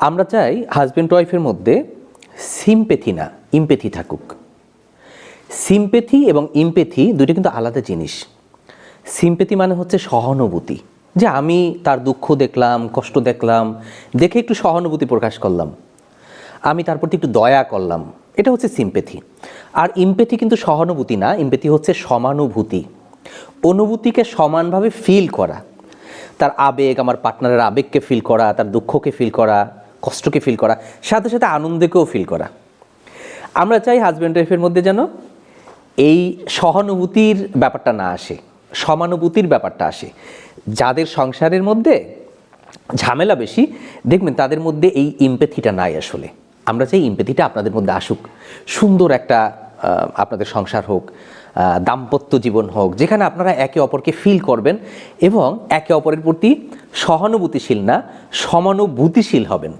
আমরা চাই হাজব্যান্ড ওয়াইফের মধ্যে সিম্প্যাথি না ইমপ্যাথি থাকুক। সিম্প্যাথি এবং ইমপ্যাথি দুটো কিন্তু আলাদা জিনিস। সিম্প্যাথি মানে হচ্ছে সহানুভূতি, যে আমি তার দুঃখ দেখলাম, কষ্ট দেখলাম, দেখে একটু সহানুভূতি প্রকাশ করলাম, আমি তার প্রতি একটু দয়া করলাম, এটা হচ্ছে সিম্প্যাথি। আর ইমপ্যাথি কিন্তু সহানুভূতি না, ইমপ্যাথি হচ্ছে সমানুভূতি, অনুভূতিকে সমানভাবে ফিল করা, তার আবেগ, আমার পার্টনারের আবেগকে ফিল করা, তার দুঃখকে ফিল করা, কষ্টকে ফিল করা, সাথে সাথে আনন্দকেও ফিল করা। আমরা চাই হাজব্যান্ড ওয়াইফের মধ্যে যেন এই সহানুভূতির ব্যাপারটা না আসে, সমানুভূতির ব্যাপারটা আসে। যাদের সংসারের মধ্যে ঝামেলা বেশি, দেখবেন তাদের মধ্যে এই ইমপ্যাথিটা নাই আসলে। আমরা চাই ইমপ্যাথিটা আপনাদের মধ্যে আসুক, সুন্দর একটা আপনাদের সংসার হোক, দাম্পত্য জীবন হোক, যেখানে আপনারা একে অপরকে ফিল করবেন এবং একে অপরের প্রতি সহানুভূতিশীল না সমানুভূতিশীল হবেন।